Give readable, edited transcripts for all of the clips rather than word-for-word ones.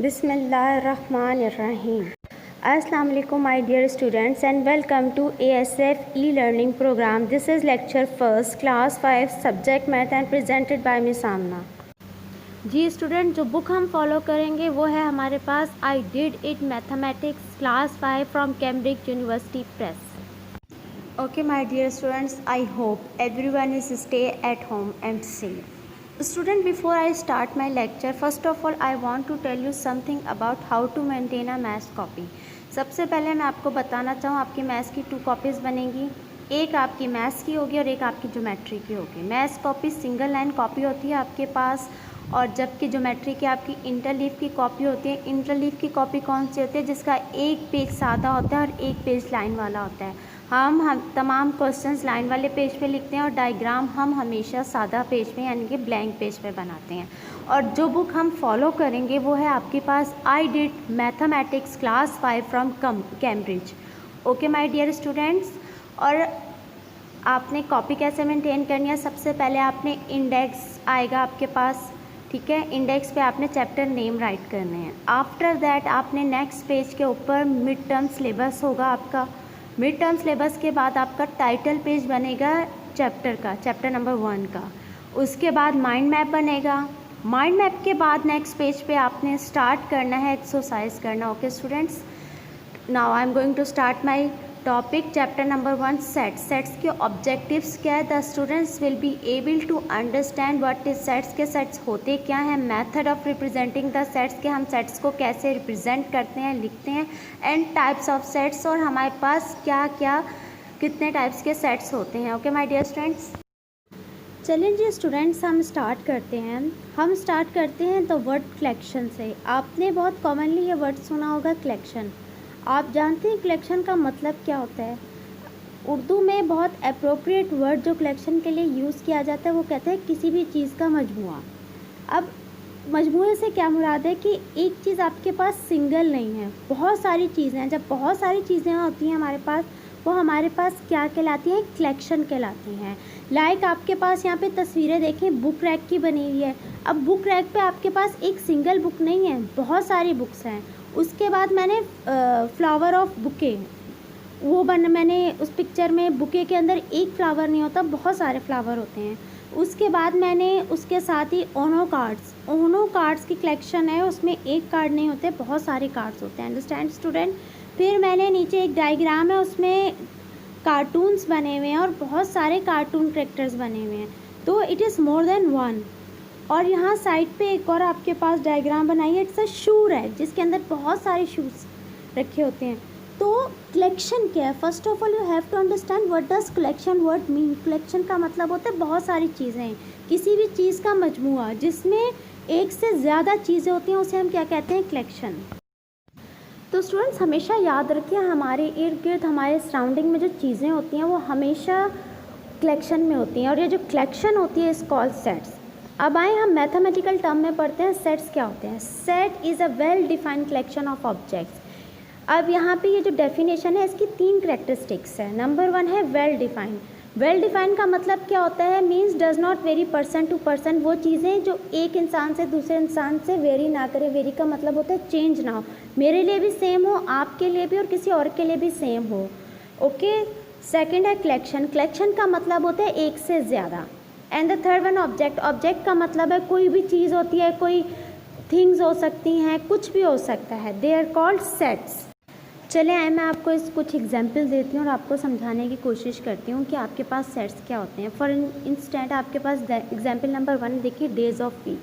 Bismillahirrahmanirrahim. Assalamu alaikum my dear students and welcome to ASF e-learning program. This is lecture first class 5 subject math and presented by Miss Amna. जी student, जो book हम follow करेंगे वो है हमारे पास I did it mathematics class 5 from Cambridge University press. Okay my dear students, I hope everyone is stay at home and safe. Student, before I start my lecture, first of all I want to tell you something about how to maintain a maths copy. सबसे पहले मैं आपको बताना चाहूँ आपकी maths की 2 copies बनेंगी. एक आपकी मैथ्स की होगी और एक आपकी ज्योमेट्री की होगी. Maths copy single line copy होती है आपके पास, और जबकि ज्योमेट्री की आपकी इंटरलीफ की कॉपी होती है. इंटरलीफ की कॉपी कौन सी होती है? जिसका एक पेज सादा होता है और एक पेज लाइन वाला होता है. हम तमाम क्वेश्चंस लाइन वाले पेज पे लिखते हैं और डायग्राम हम हमेशा सादा पेज पे यानी कि ब्लैंक पेज पे बनाते हैं. और जो बुक हम फॉलो करेंगे वो है आपके पास I did mathematics class 5 from Cambridge. Okay my dear students. और आपने कॉपी कैसे मेंटेन करनी है? सबसे पहले आपने इंडेक्स आएगा आपके पास, ठीक है. इंडेक्स पे आपने चैप्टर नेम राइट करने हैं. आफ्टर दैट आपने नेक्स्ट पेज के ऊपर मिड टर्म सिलेबस होगा आपका. मिड टर्म सिलेबस के बाद आपका टाइटल पेज बनेगा चैप्टर का, चैप्टर नंबर 1 का. उसके बाद माइंड मैप बनेगा. माइंड मैप के बाद नेक्स्ट पेज पे आपने स्टार्ट करना है एक्सरसाइज करना. Okay students, now I am going to start my topic. Chapter number 1 sets. Sets के ऑब्जेक्टिव्स क्या है? The students will be able to understand what is sets. के सेट्स होते क्या हैं, method of representing the sets के हम sets को कैसे रिप्रेजेंट करते हैं, लिखते हैं, एंड टाइप्स ऑफ सेट्स, और हमारे पास क्या क्या कितने टाइप्स के सेट्स होते हैं. ओके माय डियर स्टूडेंट्स, चलिए जी स्टूडेंट्स हम स्टार्ट करते हैं. हम स्टार्ट करते हैं तो वर्ड कलेक्शन से. आपने बहुत कॉमनली ये वर्ड सुना होगा कलेक्शन. आप जानते हैं कलेक्शन का मतलब क्या होता है? उर्दू में बहुत अप्रोप्रिएट वर्ड जो कलेक्शन के लिए यूज़ किया जाता है वो कहते हैं किसी भी चीज़ का मजमुआ. अब मजमूए से क्या मुराद है कि एक चीज़ आपके पास सिंगल नहीं है, बहुत सारी चीज़ें हैं. जब बहुत सारी चीज़ें होती हैं हमारे पास, वो हमारे पास क्या कहलाती हैं? कलेक्शन कहलाती हैं. लाइक आपके पास यहाँ पे तस्वीरें देखें, बुक रैक की बनी हुई है. अब बुक रैक पे आपके पास एक सिंगल बुक नहीं है, बहुत सारी बुक्स हैं. उसके बाद मैंने फ्लावर ऑफ बुके मैंने उस पिक्चर में बुके के अंदर एक फ्लावर नहीं होता, बहुत सारे फ्लावर होते हैं. उसके बाद मैंने उसके साथ ही ओनो कार्ड्स की कलेक्शन है, उसमें एक कार्ड नहीं होते, बहुत सारे कार्ड्स होते हैं. Understand student. फिर मैंने नीचे एक डायग्राम है, उसमें कार्टून्स बने हुए हैं और बहुत सारे कार्टून कैरेक्टर्स बने हुए हैं, तो इट इज़ मोर देन 1. और यहाँ साइड पे एक और आपके पास डायग्राम बनाई है, इट्स अ शू रैक, जिसके अंदर बहुत सारे शूज़ रखे होते हैं. तो कलेक्शन क्या है? First of all you have to understand what does collection word mean. Collection का मतलब होता है बहुत सारी चीज़ें हैं, किसी भी चीज़ का मजमुआ जिसमें एक से ज़्यादा चीज़ें होती हैं उसे हम क्या कहते हैं? कलेक्शन. तो स्टूडेंट्स हमेशा याद रखिए, हमारे इर्द गिर्द हमारे सराउंडिंग में जो चीज़ें होती हैं वो हमेशा कलेक्शन में होती हैं, और ये जो कलेक्शन होती है इज कॉल्ड सेट्स. अब आए हम मैथमेटिकल टर्म में पढ़ते हैं. सेट्स क्या होते हैं? Set is a well defined collection of objects. अब यहाँ पे ये जो डेफिनेशन है इसकी 3 करेक्टरिस्टिक्स है. नंबर 1 है वेल डिफाइंड. वेल डिफाइंड का मतलब क्या होता है? Means does not vary person to person. वो चीज़ें जो एक इंसान से दूसरे इंसान से वेरी ना करे. वेरी का मतलब होता है चेंज ना हो, मेरे लिए भी सेम हो, आपके लिए भी और किसी और के लिए भी सेम हो. ओके. सेकेंड है कलेक्शन. कलेक्शन का मतलब होता है एक से ज़्यादा. And the third one object. Object का मतलब है कोई भी चीज़ होती है, कोई थिंग्स हो सकती हैं, कुछ भी हो सकता है. They are called sets. चले आए मैं आपको इस कुछ एग्जाम्पल देती हूँ और आपको समझाने की कोशिश करती हूँ कि आपके पास सेट्स क्या होते हैं. फॉर इंस्टेंट आपके पास एग्जाम्पल नंबर 1 देखिए, डेज़ ऑफ वीक.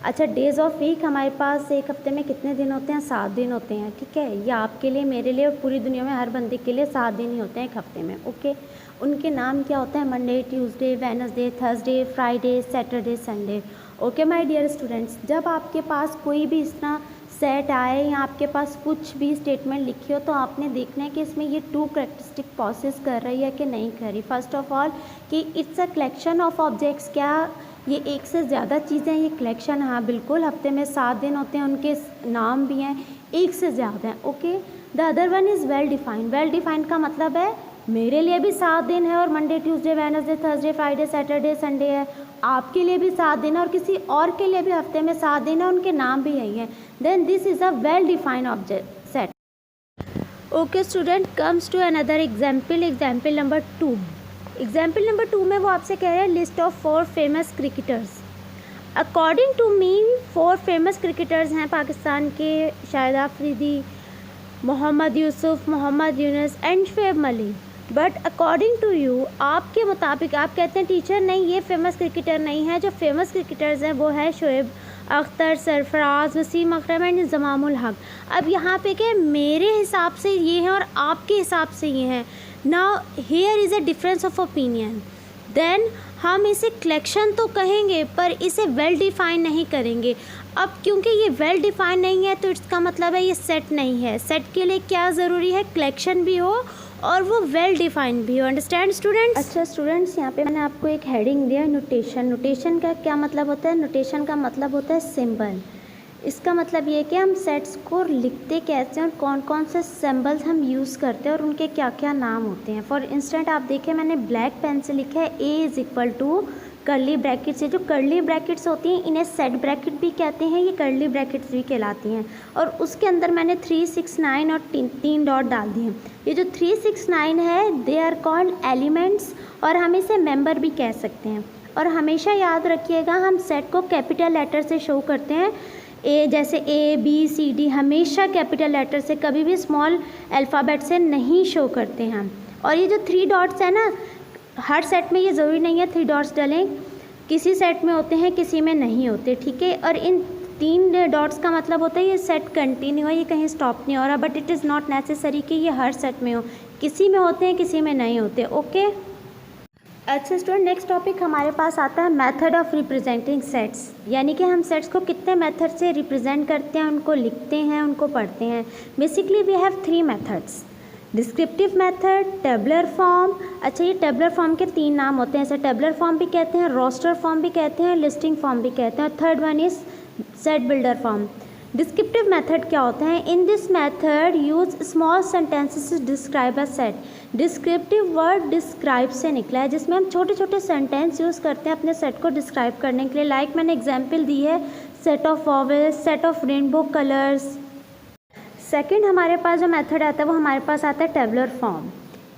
अच्छा, डेज़ ऑफ वीक हमारे पास एक हफ्ते में कितने दिन होते हैं? 7 दिन होते हैं. ठीक है, ये आपके लिए, मेरे लिए और पूरी दुनिया में हर बंदे के लिए 7 दिन ही होते हैं एक हफ्ते में. ओके. उनके नाम क्या होते हैं? Monday, Tuesday, Wednesday, Thursday, Friday, Saturday, Sunday. Okay my dear students, जब आपके पास कोई भी इस तरह सेट आए या आपके पास कुछ भी स्टेटमेंट लिखी हो तो आपने देखना है कि इसमें ये 2 करेक्टरिस्टिक पॉसेस कर रही है कि नहीं कर रही. फर्स्ट ऑफ ऑल कि it's a collection of objects. क्या ये एक से ज़्यादा चीज़ें, ये कलेक्शन? हाँ बिल्कुल, हफ्ते में 7 दिन होते हैं, उनके नाम भी हैं, एक से ज़्यादा हैं. Okay. The other one is well defined. Well defined का मतलब है मेरे लिए भी 7 दिन है और Monday, Tuesday, Wednesday, Thursday, Friday, Saturday, Sunday है. आपके लिए भी 7 दिन है और किसी और के लिए भी हफ्ते में 7 दिन है, उनके नाम भी यही है, then this is a well defined object set. Okay student, comes to another example number 2. Example number 2 में वो आपसे कह रहे हैं list of 4 famous cricketers. According to me 4 famous cricketers हैं पाकिस्तान के, Shahid Afridi, Mohammad Yousuf, Mohammad Younis and Shoaib Malik. But according to you, आपके मुताबिक आप कहते हैं टीचर नहीं ये फेमस क्रिकेटर नहीं है, जो फेमस क्रिकेटर्स हैं वो है शोएब अख्तर, सरफराज, वसीम अकरम एंड इंज़मामुल हक. अब यहाँ पे क्या मेरे हिसाब से ये हैं और आपके हिसाब से ये हैं. Now here is a difference of opinion. Then हम इसे कलेक्शन तो कहेंगे पर इसे वेल डिफाइन नहीं करेंगे. अब क्योंकि ये वेल डिफाइन नहीं है तो इसका मतलब है ये सेट नहीं है. सेट के लिए क्या ज़रूरी है, कलेक्शन भी हो और वो वेल डिफाइंड भी हो. Understand students? अच्छा स्टूडेंट्स, यहाँ पे मैंने आपको एक हेडिंग दिया नोटेशन. नोटेशन का क्या मतलब होता है? नोटेशन का मतलब होता है सिंबल. इसका मतलब ये है कि हम सेट्स को लिखते कैसे हैं और कौन कौन से सिंबल्स हम यूज़ करते हैं और उनके क्या क्या नाम होते हैं. फॉर इंस्टेंट आप देखें, मैंने ब्लैक पेन से लिखा है A is equal to curly bracket से. जो कर्ली ब्रैकेट्स होती हैं इन्हें सेट ब्रैकेट भी कहते हैं, ये कर्ली ब्रैकेट्स भी कहलाती हैं. और उसके अंदर मैंने 3, 6, 9 और 3 डॉट डाल दिए हैं. ये जो 3, 6, 9 है दे आर कॉल्ड एलिमेंट्स और हम इसे मेंबर भी कह सकते हैं. और हमेशा याद रखिएगा हम सेट को कैपिटल लेटर से शो करते हैं. ए जैसे ए बी सी डी हमेशा कैपिटल लेटर से, कभी भी स्मॉल अल्फ़ाबेट से नहीं शो करते हैं हम. और ये जो 3 डॉट्स है ना, हर सेट में ये ज़रूरी नहीं है 3 डॉट्स डलें, किसी सेट में होते हैं किसी में नहीं होते, ठीक है. और इन 3 डॉट्स का मतलब होता है ये सेट कंटिन्यू है, ये कहीं स्टॉप नहीं हो रहा. But it is not necessary कि ये हर सेट में हो, किसी में होते हैं किसी में नहीं होते. ओके. अच्छा स्टूडेंट, नेक्स्ट टॉपिक हमारे पास आता है मेथड ऑफ रिप्रेजेंटिंग सेट्स. यानी कि हम सेट्स को कितने मेथड से रिप्रेजेंट करते हैं, उनको लिखते हैं, उनको पढ़ते हैं. Basically we have 3 methods. Descriptive method, tabular form. अच्छा, ये टेबलर फॉर्म के 3 नाम होते हैं. ऐसे टेबलर फॉर्म भी कहते हैं, रोस्टर फॉर्म भी कहते हैं, लिस्टिंग फॉर्म भी कहते हैं. और third one is set builder form. Descriptive method क्या होता है? In this method use small sentences to describe a set. Descriptive word describe से निकला है, जिसमें हम छोटे छोटे सेंटेंस यूज़ करते हैं अपने सेट को डिस्क्राइब करने के लिए. लाइक मैंने एग्जाम्पल दी है set of vowels, set of rainbow colours. Second हमारे पास जो मेथड आता है वो हमारे पास आता है tabular form.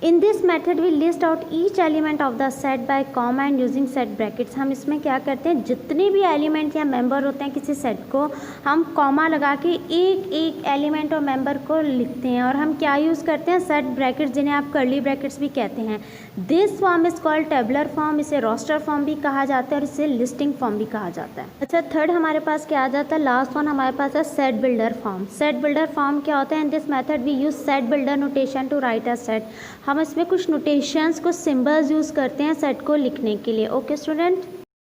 In this method we list out each element of the set by comma and using set brackets. हम इसमें क्या करते हैं, जितने भी एलिमेंट या मेंबर होते हैं किसी सेट को, हम कॉमा लगा के एक एक एलिमेंट और मेंबर को लिखते हैं. और हम क्या यूज़ करते हैं, सेट ब्रैकेट्स, जिन्हें आप कर्ली ब्रैकेट्स भी कहते हैं. This form is called tabular form. इसे रोस्टर फॉर्म भी कहा जाता है और इसे लिस्टिंग फॉर्म भी कहा जाता है. अच्छा, थर्ड हमारे पास क्या आ जाता है, लास्ट वन हमारे पास है set builder form. Set builder form क्या होता है? In this method we use set builder notation to write a set. हम इसमें कुछ नोटेशंस, कुछ सिंबल्स यूज़ करते हैं सेट को लिखने के लिए. Okay student.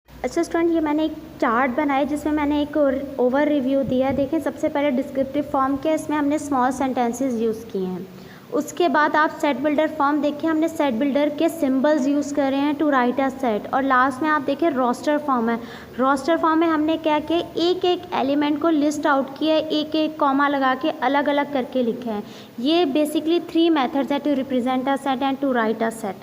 अच्छा स्टूडेंट, ये मैंने एक चार्ट बनाया जिसमें मैंने एक ओवर रिव्यू दिया. देखें, सबसे पहले डिस्क्रिप्टिव फॉर्म के, इसमें हमने स्मॉल सेंटेंसेस यूज़ किए हैं. उसके बाद आप सेट बिल्डर फॉर्म देखिए, हमने सेट बिल्डर के सिंबल्स यूज़ करे हैं टू राइट अ सेट. और लास्ट में आप देखिए रोस्टर फॉर्म है. रोस्टर फॉर्म में हमने क्या किया, एक एक एलिमेंट को लिस्ट आउट किया, एक एक कॉमा लगा के अलग अलग करके लिखे हैं. ये बेसिकली 3 मेथड्स है to represent a set and to write a set.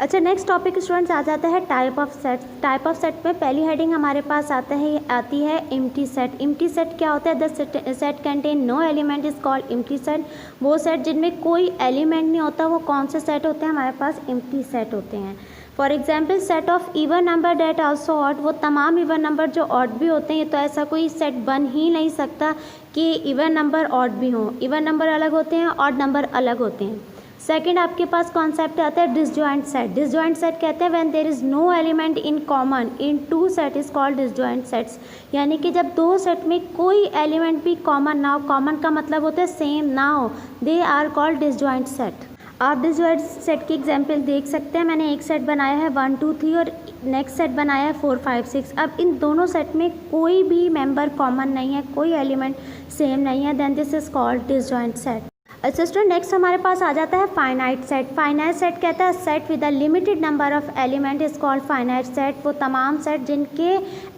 अच्छा, नेक्स्ट टॉपिक स्टूडेंट्स आ जाता है type of set. Type of set में पहली हेडिंग हमारे पास आती है एम्प्टी सेट. एम्प्टी सेट क्या होता है? The set contain no element is called empty set. वो सेट जिनमें कोई एलिमेंट नहीं होता वो कौन से सेट होते हैं? हमारे पास एम्प्टी सेट होते हैं. For example set of even number that also odd. वो तमाम इवन नंबर जो ऑड भी होते हैं, तो ऐसा कोई सेट बन ही नहीं सकता कि इवन नंबर ऑड भी हों. इवन नंबर अलग होते हैं, ऑड नंबर अलग होते हैं. सेकेंड आपके पास कॉन्सेप्ट आता है डिसजॉइंट सेट. डिसजॉइंट सेट कहते हैं when there is no element in common in 2 set is called disjoint sets. यानी कि जब 2 सेट में कोई एलिमेंट भी कॉमन ना हो, कॉमन का मतलब होता है सेम ना हो, they are called disjoint set. आप डिसजॉइंट सेट की एग्जांपल देख सकते हैं. मैंने एक सेट बनाया है 1 2 3 और नेक्स्ट सेट बनाया है 4 5 6. अब इन दोनों सेट में कोई भी मेंबर कॉमन नहीं है, कोई एलिमेंट सेम नहीं है, then this is called disjoint set. अच्छा स्टूडेंट, नेक्स्ट हमारे पास आ जाता है फाइनाइट सेट. फाइनाइट सेट कहता है set with a limited number of element is called finite set. वो तमाम सेट जिनके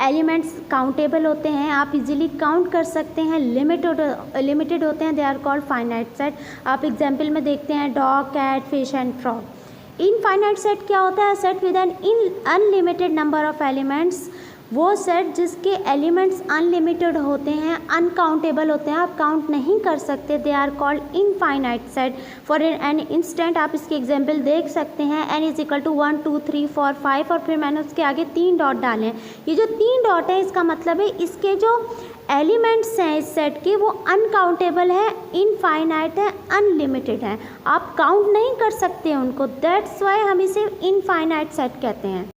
एलिमेंट्स काउंटेबल होते हैं, आप इजीली काउंट कर सकते हैं, लिमिटेड होते हैं, they are called finite set. आप एग्जांपल में देखते हैं dog, cat, fish and frog. Infinite set क्या होता है? Set with an unlimited number of elements, वो सेट जिसके एलिमेंट्स अनलिमिटेड होते हैं, अनकाउंटेबल होते हैं, आप काउंट नहीं कर सकते, they are called infinite set. For an instant आप इसके एग्जांपल देख सकते हैं, n इज इक्वल टू 1 2 3 4 5 और फिर मैंने उसके आगे 3 डॉट डाले हैं। ये जो 3 डॉट है इसका मतलब है इसके जो एलिमेंट्स हैं इस सेट के वो अनकाउंटेबल है, इनफाइनाइट है, अनलिमिटेड है, आप काउंट नहीं कर सकते उनको, दैट्स वाई हम इसे इनफाइनाइट सेट कहते हैं।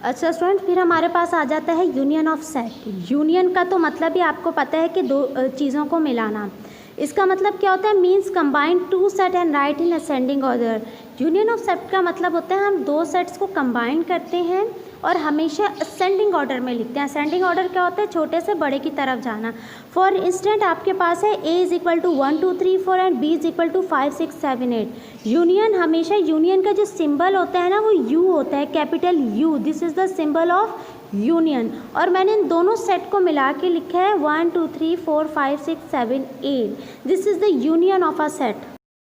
अच्छा स्टूडेंट, फिर हमारे पास आ जाता है यूनियन ऑफ सेट। यूनियन का तो मतलब ही आपको पता है कि दो चीज़ों को मिलाना। इसका मतलब क्या होता है? Means combine two set and write in ascending order. Union of set का मतलब होता है हम दो सेट्स को कंबाइन करते हैं और हमेशा असेंडिंग ऑर्डर में लिखते हैं। असेंडिंग ऑर्डर क्या होता है? छोटे से बड़े की तरफ जाना। फॉर इंस्टेंट आपके पास है a is equal to 1 2 3 4 and b is equal to 5 6 7 8। Union हमेशा, यूनियन का जो सिंबल होता है ना वो u होता है, capital U, this is the symbol of union. और मैंने इन दोनों सेट को मिला के लिखा है 1 2 3 4 5 6 7 8, this is the union of a set.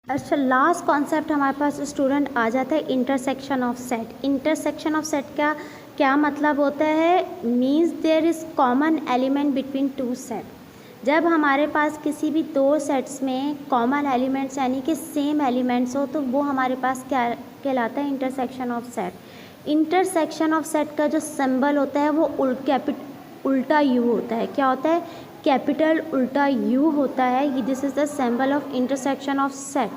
अच्छा, लास्ट कॉन्सेप्ट हमारे पास स्टूडेंट आ जाता है intersection of set. Intersection of set का क्या मतलब होता है? Means there is common element between two set. जब हमारे पास किसी भी दो सेट्स में कॉमन एलिमेंट्स यानी कि सेम एलिमेंट्स हो तो वो हमारे पास क्या कहलाता है? Intersection of set. Intersection of set का जो सिंबल होता है वो उल्टा यू होता है। क्या होता है? कैपिटल उल्टा यू होता है। This is the symbol of intersection of set.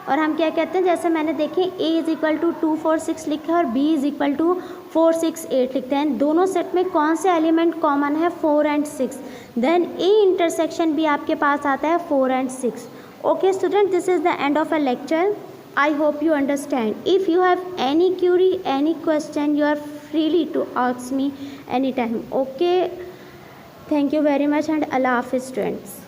और हम क्या कहते हैं? जैसे मैंने देखें a इज इक्वल टू 2 4 6 लिखा है और b इज इक्वल टू 4 6 8 लिखते हैं। दोनों सेट में कौन से एलिमेंट कॉमन है? 4 एंड 6। देन a इंटरसेक्शन भी आपके पास आता है 4 and 6। Okay student, this is the end of a lecture. I hope you understand. If you have any query, any question, you are freely to ask me anytime. Okay, thank you very much and Allah Hafiz students.